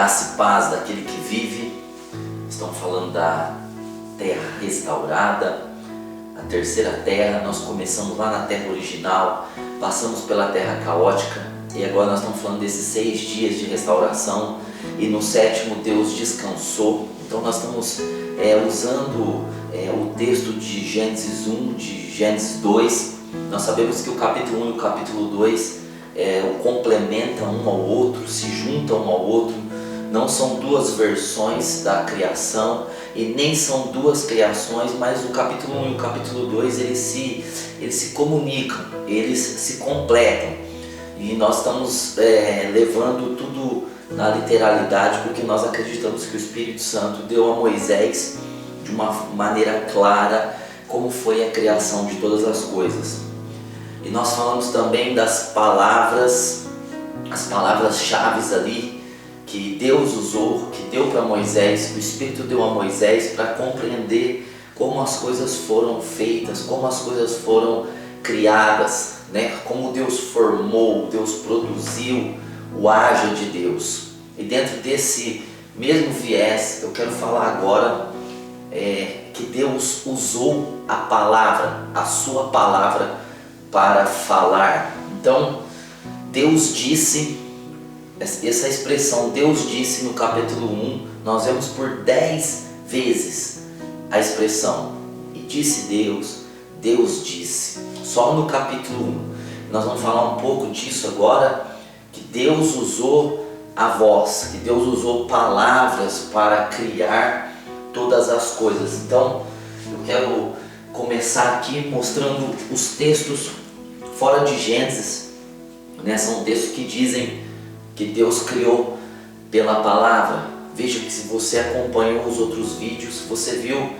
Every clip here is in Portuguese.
Graça e paz daquele que vive. Estamos falando da terra restaurada, a terceira terra. Nós começamos lá na terra original, passamos pela terra caótica e agora nós estamos falando desses 6 dias de restauração, e no 7º Deus descansou. Então nós estamos usando o texto de Gênesis 1, de Gênesis 2. Nós sabemos que o capítulo 1 e o capítulo 2 complementam um ao outro, se juntam um ao outro. Não são duas versões da criação e nem são duas criações, mas o capítulo 1 e o capítulo 2 eles se comunicam, eles se completam. E nós estamos levando tudo na literalidade, porque nós acreditamos que o Espírito Santo deu a Moisés de uma maneira clara como foi a criação de todas as coisas. E nós falamos também das palavras, as palavras-chave ali que Deus usou, que deu para Moisés, que o Espírito deu a Moisés para compreender como as coisas foram feitas, como as coisas foram criadas, né? Como Deus formou, Deus produziu o haja de Deus. E dentro desse mesmo viés, eu quero falar agora que Deus usou a palavra, a sua palavra, para falar. Então, Deus disse, essa expressão Deus disse no capítulo 1, nós vemos por 10 vezes a expressão e disse Deus, Deus disse. Só no capítulo 1. Nós vamos falar um pouco disso agora, que Deus usou a voz, que Deus usou palavras para criar todas as coisas. Então, eu quero começar aqui mostrando os textos fora de Gênesis, né? São textos que dizem que Deus criou pela palavra. Veja que se você acompanhou os outros vídeos, você viu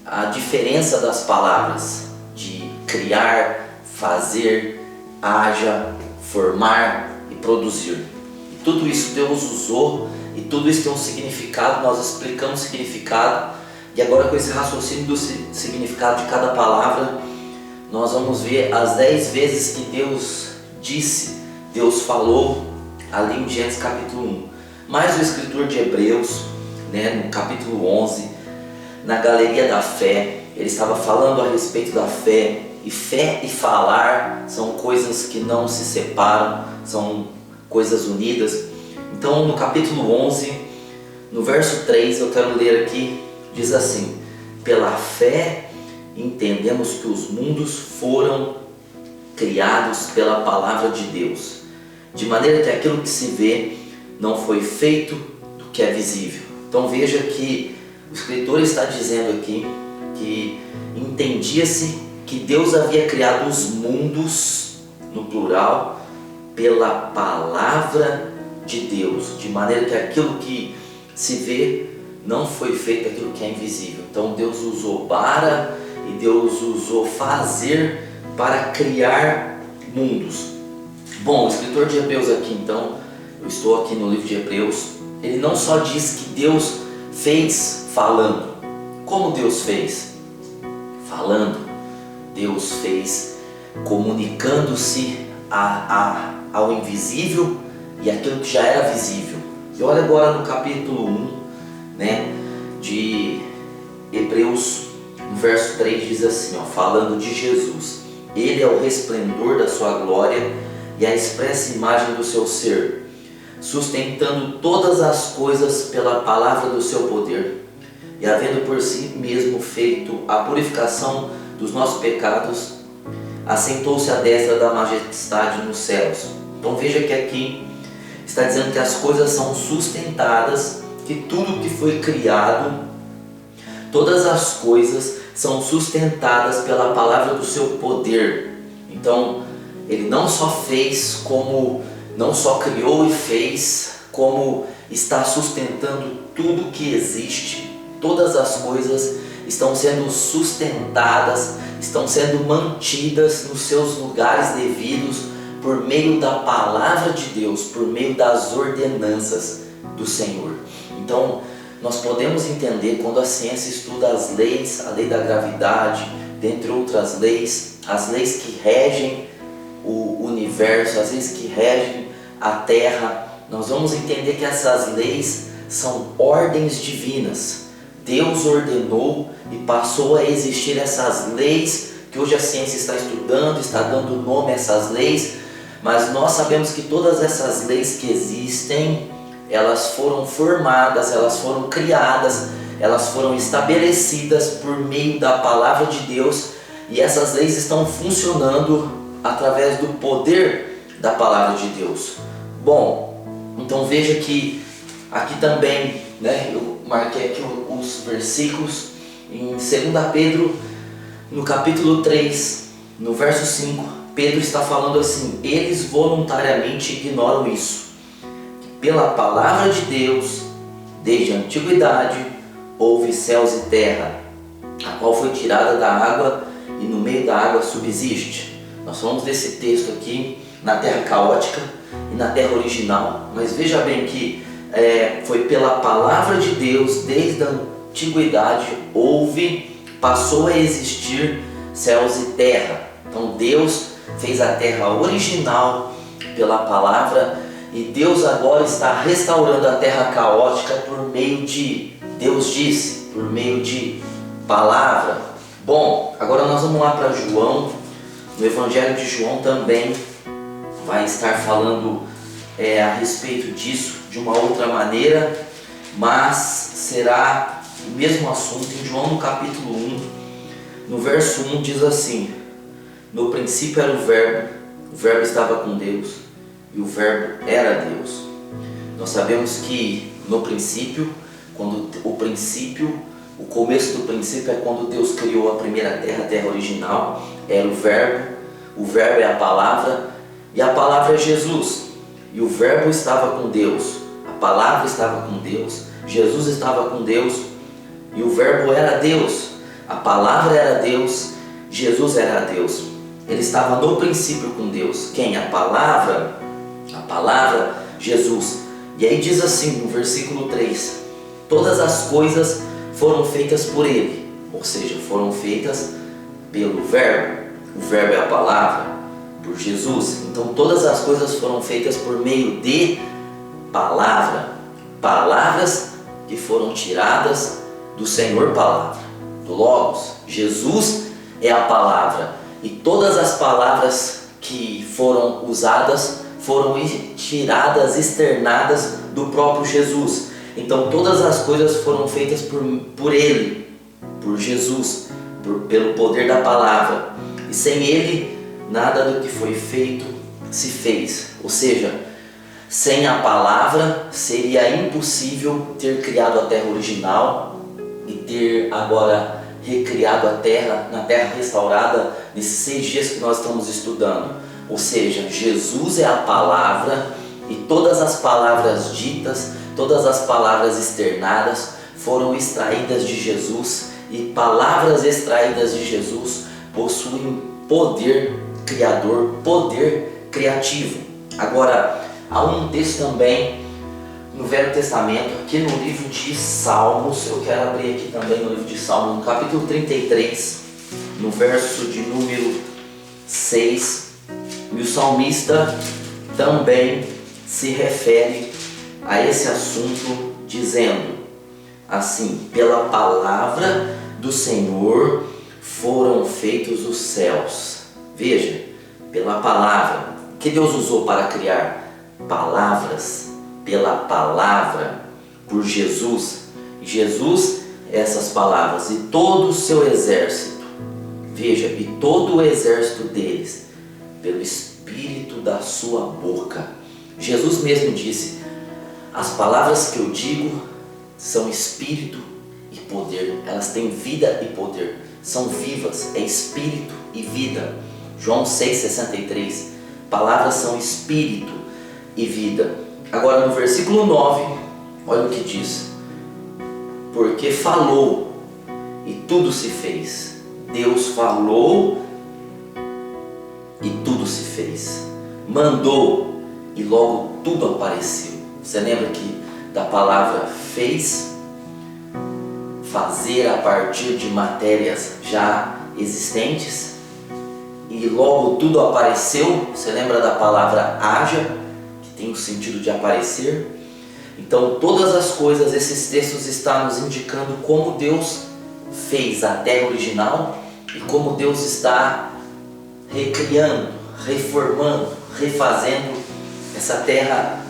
a diferença das palavras de criar, fazer, haja, formar e produzir. E tudo isso Deus usou, e tudo isso tem um significado. Nós explicamos o significado, e agora com esse raciocínio do significado de cada palavra, nós vamos ver as 10 vezes que Deus disse, Deus falou ali em Gênesis capítulo 1. Mas o escritor de Hebreus, né, no capítulo 11, na galeria da fé, ele estava falando a respeito da fé. E fé e falar são coisas que não se separam, são coisas unidas. Então no capítulo 11, no verso 3, eu quero ler aqui, diz assim: pela fé entendemos que os mundos foram criados pela palavra de Deus, de maneira que aquilo que se vê não foi feito do que é visível. Então veja que o escritor está dizendo aqui que entendia-se que Deus havia criado os mundos, no plural, pela palavra de Deus, de maneira que aquilo que se vê não foi feito aquilo que é invisível. Então Deus usou para e Deus usou fazer para criar mundos. Bom, o escritor de Hebreus aqui, então, eu estou aqui no livro de Hebreus, ele não só diz que Deus fez falando. Como Deus fez? Falando. Deus fez comunicando-se ao invisível e aquilo que já era visível. E olha agora no capítulo 1, né, de Hebreus, no verso 3 diz assim, falando de Jesus: Ele é o resplendor da sua glória e a expressa imagem do seu ser, sustentando todas as coisas pela palavra do seu poder, e havendo por si mesmo feito a purificação dos nossos pecados, assentou-se à destra da majestade nos céus. Então veja que aqui está dizendo que as coisas são sustentadas, que tudo que foi criado, todas as coisas são sustentadas pela palavra do seu poder. Então ele não só fez, não só criou e fez, como está sustentando tudo que existe. Todas as coisas estão sendo sustentadas, estão sendo mantidas nos seus lugares devidos por meio da palavra de Deus, por meio das ordenanças do Senhor. Então nós podemos entender, quando a ciência estuda as leis, a lei da gravidade, dentre outras leis, as leis que regem o universo, as leis que regem a terra, nós vamos entender que essas leis são ordens divinas. Deus ordenou e passou a existir essas leis que hoje a ciência está estudando, está dando nome a essas leis, mas nós sabemos que todas essas leis que existem, elas foram formadas, elas foram criadas, elas foram estabelecidas por meio da palavra de Deus, e essas leis estão funcionando através do poder da palavra de Deus. Bom, então veja que aqui também, eu marquei aqui os versículos em 2 Pedro, no capítulo 3, no verso 5, Pedro está falando assim: eles voluntariamente ignoram isso, que pela palavra de Deus, desde a antiguidade, houve céus e terra, a qual foi tirada da água e no meio da água subsiste. Nós falamos desse texto aqui na terra caótica e na terra original, mas veja bem que foi pela palavra de Deus, desde a antiguidade passou a existir céus e terra. Então Deus fez a terra original pela palavra, e Deus agora está restaurando a terra caótica por meio de, Deus disse, por meio de palavra. Bom, agora nós vamos lá para João. No Evangelho de João também vai estar falando a respeito disso de uma outra maneira, mas será o mesmo assunto. Em João, no capítulo 1, no verso 1 diz assim: no princípio era o Verbo estava com Deus, e o Verbo era Deus. Nós sabemos que no princípio, o começo do princípio é quando Deus criou a primeira terra, a terra original, era o Verbo é a palavra, e a palavra é Jesus. E o Verbo estava com Deus, a palavra estava com Deus, Jesus estava com Deus, e o Verbo era Deus, a palavra era Deus, Jesus era Deus. Ele estava no princípio com Deus. Quem? A palavra, Jesus. E aí diz assim no versículo 3: todas as coisas foram feitas por Ele, ou seja, foram feitas pelo Verbo. O Verbo é a palavra, por Jesus. Então todas as coisas foram feitas por meio de palavra, palavras que foram tiradas do Senhor Palavra, do Logos. Jesus é a palavra, e todas as palavras que foram usadas foram tiradas, externadas do próprio Jesus. Então todas as coisas foram feitas por Ele, por Jesus, pelo poder da palavra, e sem Ele nada do que foi feito se fez. Ou seja, sem a palavra seria impossível ter criado a terra original e ter agora recriado a terra, na terra restaurada, nesses 6 dias que nós estamos estudando. Ou seja, Jesus é a palavra, e todas as palavras ditas, todas as palavras externadas foram extraídas de Jesus, e palavras extraídas de Jesus possuem poder criador, poder criativo. Agora, há um texto também no Velho Testamento, aqui no livro de Salmos. Eu quero abrir aqui também no livro de Salmos, no capítulo 33, no verso de número 6, e o salmista também se refere a esse assunto, dizendo assim: pela palavra do Senhor foram feitos os céus. Veja, pela palavra que Deus usou para criar palavras, pela palavra, por Jesus. Jesus, essas palavras, e todo o seu exército, veja, e todo o exército deles, pelo Espírito da sua boca. Jesus mesmo disse: as palavras que eu digo são Espírito e poder. Elas têm vida e poder, são vivas, é Espírito e vida. João 6,63, palavras são Espírito e vida. Agora no versículo 9, olha o que diz: porque falou e tudo se fez. Deus falou e tudo se fez. Mandou e logo tudo apareceu. Você lembra que da palavra fez, fazer a partir de matérias já existentes, e logo tudo apareceu. Você lembra da palavra haja, que tem o sentido de aparecer? Então todas as coisas, esses textos estão nos indicando como Deus fez a terra original e como Deus está recriando, reformando, refazendo essa terra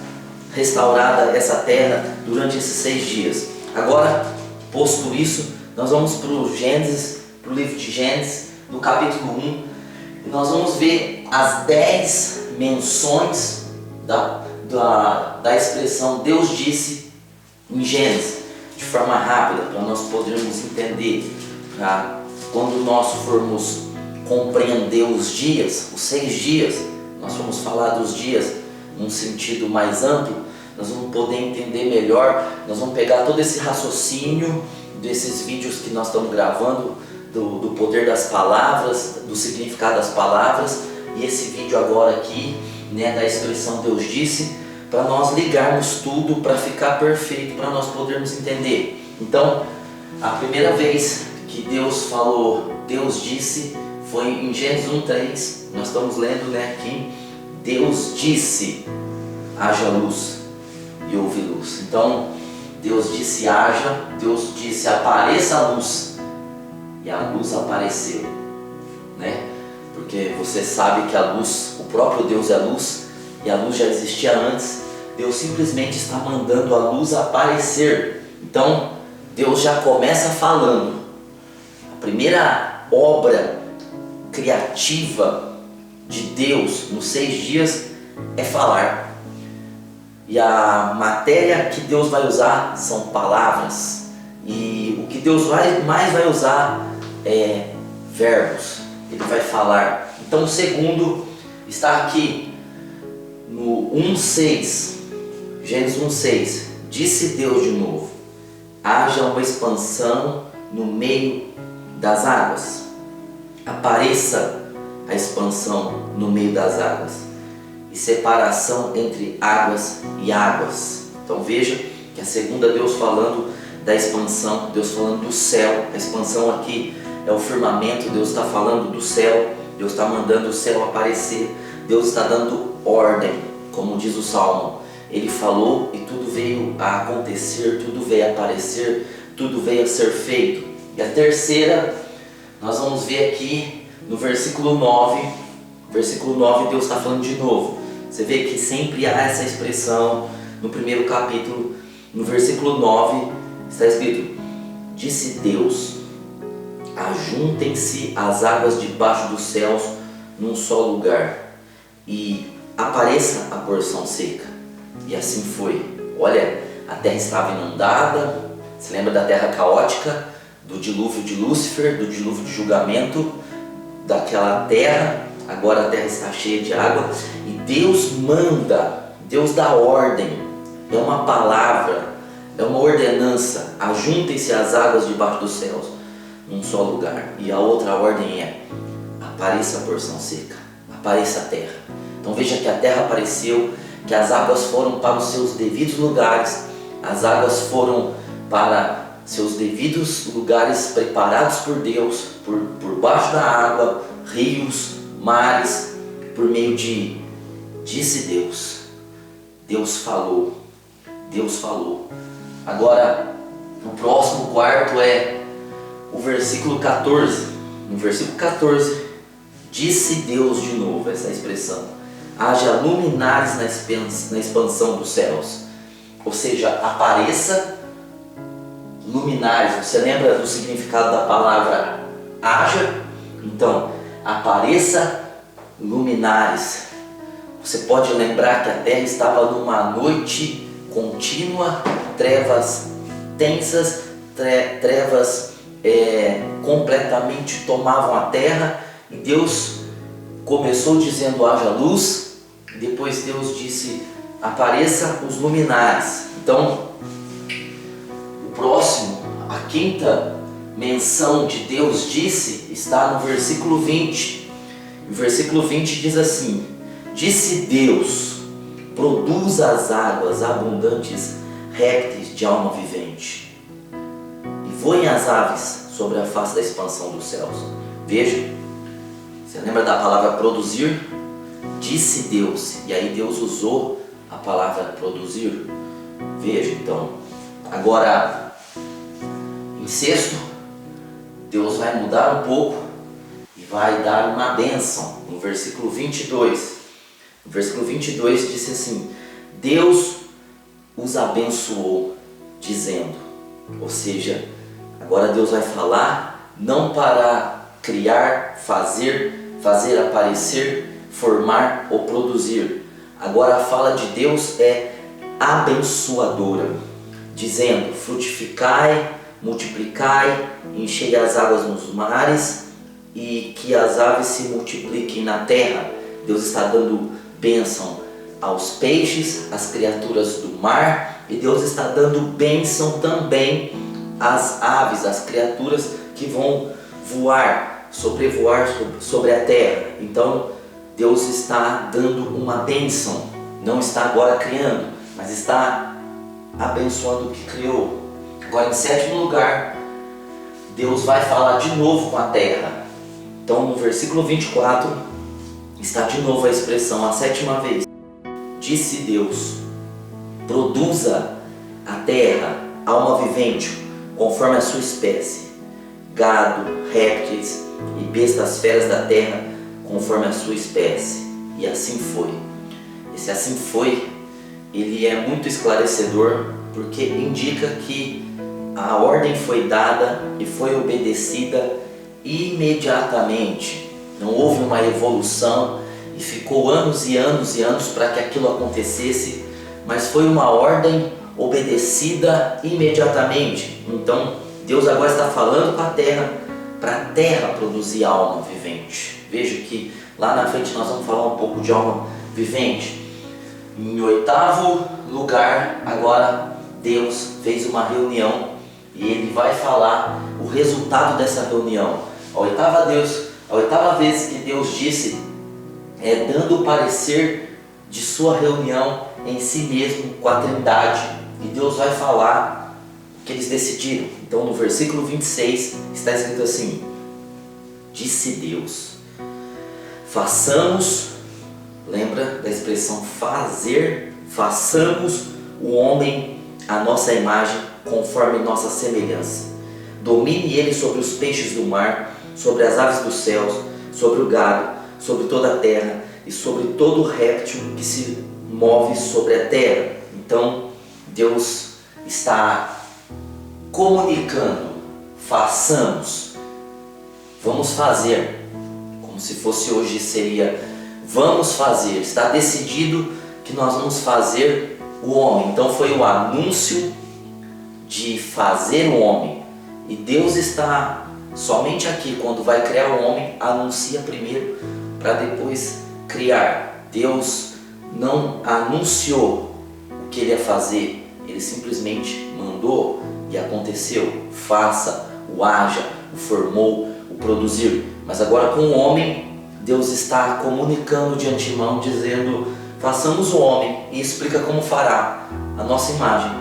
restaurada, essa terra durante esses 6 dias. Agora, posto isso, nós vamos para o Gênesis, para o livro de Gênesis, no capítulo 1, e nós vamos ver as 10 menções da expressão Deus disse em Gênesis, de forma rápida, para nós podermos entender, para quando nós formos compreender os dias, os 6 dias, nós vamos falar dos dias num sentido mais amplo, nós vamos poder entender melhor, nós vamos pegar todo esse raciocínio desses vídeos que nós estamos gravando, do poder das palavras, do significado das palavras, e esse vídeo agora aqui, né, da expressão Deus disse, para nós ligarmos tudo para ficar perfeito, para nós podermos entender. Então, a primeira vez que Deus falou, Deus disse, foi em Gênesis 1:3, nós estamos lendo, né, aqui, Deus disse, haja luz, e houve luz. Então, Deus disse haja, Deus disse apareça a luz, e a luz apareceu, né? Porque você sabe que a luz, o próprio Deus é luz, e a luz já existia antes, Deus simplesmente está mandando a luz aparecer. Então, Deus já começa falando. A primeira obra criativa de Deus nos 6 dias é falar. E a matéria que Deus vai usar são palavras. E o que Deus mais vai usar é verbos. Ele vai falar. Então o segundo está aqui no 1:6, Gênesis 1:6. Disse Deus de novo: haja uma expansão no meio das águas. Apareça a expansão no meio das águas e separação entre águas e águas. Então veja que a segunda, Deus falando da expansão, Deus falando do céu. A expansão aqui é o firmamento, Deus está falando do céu, Deus está mandando o céu aparecer, Deus está dando ordem, como diz o Salmo. Ele falou e tudo veio a acontecer, tudo veio a aparecer, tudo veio a ser feito. E a terceira, nós vamos ver aqui no versículo 9. Versículo 9, Deus está falando de novo. Você vê que sempre há essa expressão no primeiro capítulo. No versículo 9 está escrito: disse Deus, ajuntem-se as águas debaixo dos céus num só lugar, e apareça a porção seca. E assim foi. Olha, a terra estava inundada. Se lembra da terra caótica, do dilúvio de Lúcifer, do dilúvio de julgamento daquela terra? Agora a terra está cheia de água e Deus manda, Deus dá ordem, é uma palavra, é uma ordenança: ajuntem-se as águas debaixo dos céus num só lugar. E a outra ordem é: apareça a porção seca, apareça a terra. Então veja que a terra apareceu, que as águas foram para os seus devidos lugares, as águas foram para seus devidos lugares preparados por Deus, por baixo da água, rios, mares, por meio de disse Deus. Deus falou, Deus falou. Agora, o próximo quarto é o versículo 14. No versículo 14, disse Deus de novo, essa expressão: haja luminares na expansão dos céus. Ou seja, apareça luminares. Você lembra do significado da palavra haja? Então, apareça luminares. Você pode lembrar que a terra estava numa noite contínua, trevas tensas, trevas completamente tomavam a terra, e Deus começou dizendo haja luz, depois Deus disse apareça os luminares. Então, o próximo, a quinta menção de Deus disse, está no versículo 20. O versículo 20 diz assim: disse Deus, produza as águas abundantes répteis de alma vivente, e voem as aves sobre a face da expansão dos céus. Veja, você lembra da palavra produzir? Disse Deus, e aí Deus usou a palavra produzir Veja então. Agora, em sexto, Deus vai mudar um pouco e vai dar uma bênção. No versículo 22. No versículo 22 disse assim: Deus os abençoou, dizendo. Ou seja, agora Deus vai falar não para criar, fazer aparecer, formar ou produzir. Agora a fala de Deus é abençoadora, dizendo: frutificai, multiplicai, enchei as águas nos mares e que as aves se multipliquem na terra. Deus está dando bênção aos peixes, às criaturas do mar, e Deus está dando bênção também às aves, às criaturas que vão voar, sobrevoar sobre a terra. Então Deus está dando uma bênção, não está agora criando, mas está abençoando o que criou. Agora, em sétimo lugar, Deus vai falar de novo com a terra. Então, no versículo 24, está de novo a expressão, a sétima vez. Disse Deus: produza a terra alma vivente, conforme a sua espécie, gado, répteis e bestas feras da terra, conforme a sua espécie. E assim foi. Esse assim foi, ele é muito esclarecedor, porque indica que a ordem foi dada e foi obedecida imediatamente. Não houve uma evolução e ficou anos e anos e anos para que aquilo acontecesse, mas foi uma ordem obedecida imediatamente. Então Deus agora está falando com a terra, para a terra produzir alma vivente. Veja que lá na frente nós vamos falar um pouco de alma vivente. Em oitavo lugar, agora Deus fez uma reunião e Ele vai falar o resultado dessa reunião. A oitava vez que Deus disse, dando o parecer de sua reunião em si mesmo com a Trindade. E Deus vai falar o que eles decidiram. Então no versículo 26 está escrito assim: disse Deus: façamos, lembra da expressão fazer, façamos o homem à nossa imagem, conforme nossa semelhança. Domine ele sobre os peixes do mar, sobre as aves dos céus, sobre o gado, sobre toda a terra e sobre todo réptil que se move sobre a terra. Então Deus está comunicando: façamos, vamos fazer. Como se fosse hoje seria vamos fazer, está decidido que nós vamos fazer o homem. Então foi o anúncio de fazer o homem. E Deus está somente aqui, quando vai criar o homem, anuncia primeiro para depois criar. Deus não anunciou o que Ele ia fazer, Ele simplesmente mandou e aconteceu. Faça, o haja, o formou, o produzir. Mas agora com o homem, Deus está comunicando de antemão, dizendo: façamos o homem, e explica como fará a nossa imagem,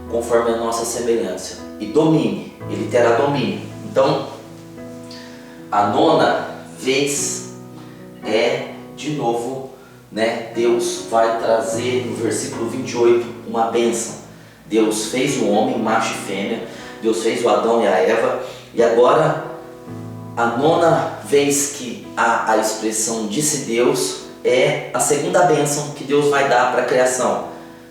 conforme a nossa semelhança, e domine, ele terá domínio. Então a nona vez de novo, Deus vai trazer no versículo 28 uma bênção. Deus fez o homem, macho e fêmea, Deus fez o Adão e a Eva, e agora a nona vez que há a expressão disse Deus é a segunda bênção que Deus vai dar para a criação.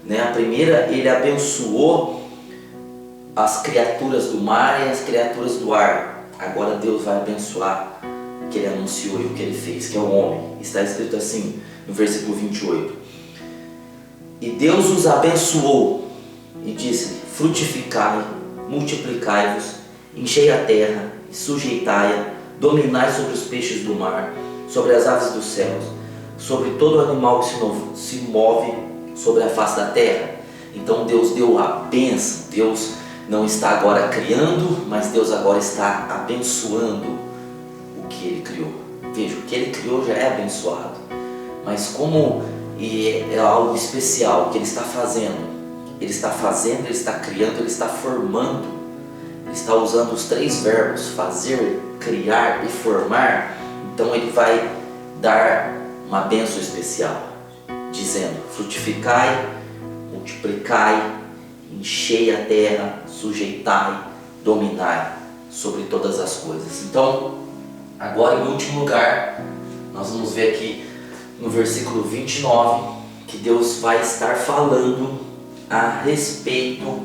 A primeira, Ele abençoou as criaturas do mar e as criaturas do ar. Agora Deus vai abençoar o que Ele anunciou e o que Ele fez, que é o homem. Está escrito assim no versículo 28: e Deus os abençoou e disse: frutificai, multiplicai-vos, enchei a terra e sujeitai-a, dominai sobre os peixes do mar, sobre as aves dos céus, sobre todo animal que se move sobre a face da terra. Então Deus deu a bênção. Deus não está agora criando, mas Deus agora está abençoando o que Ele criou. Veja, o que Ele criou já é abençoado, mas como é algo especial que Ele está fazendo, Ele está criando, Ele está formando, Ele está usando os três verbos: fazer, criar e formar. Então Ele vai dar uma bênção especial, dizendo: frutificai, multiplicai, enchei a terra, sujeitai, dominai sobre todas as coisas. Então, agora em último lugar, nós vamos ver aqui no versículo 29 que Deus vai estar falando a respeito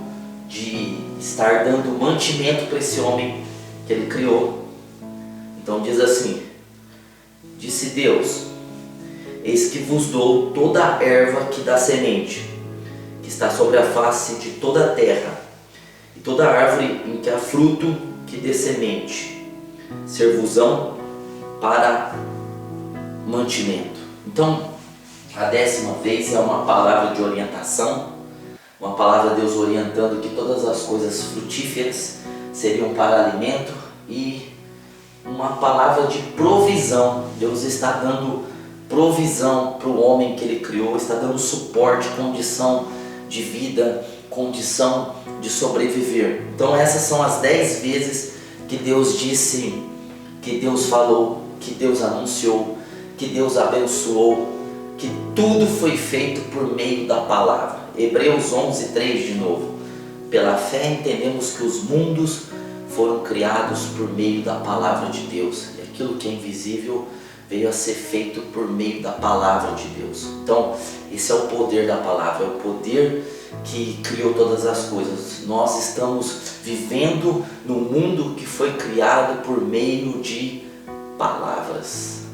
de estar dando mantimento para esse homem que ele criou. Então diz assim: disse Deus: eis que vos dou toda a erva que dá semente, que está sobre a face de toda a terra, e toda árvore em que há fruto que dê semente, ser-vos-ão para mantimento. Então, a 10ª vez é uma palavra de orientação, uma palavra de Deus orientando que todas as coisas frutíferas seriam para alimento, e uma palavra de provisão. Deus está dando provisão para o homem que Ele criou, está dando suporte, condição de vida, condição de sobreviver. Então essas são as 10 vezes que Deus disse, que Deus falou, que Deus anunciou, que Deus abençoou, que tudo foi feito por meio da palavra. Hebreus 11:3 de novo. Pela fé entendemos que os mundos foram criados por meio da palavra de Deus, e aquilo que é invisível veio a ser feito por meio da palavra de Deus. Então, esse é o poder da palavra, é o poder que criou todas as coisas. Nós estamos vivendo no mundo que foi criado por meio de palavras.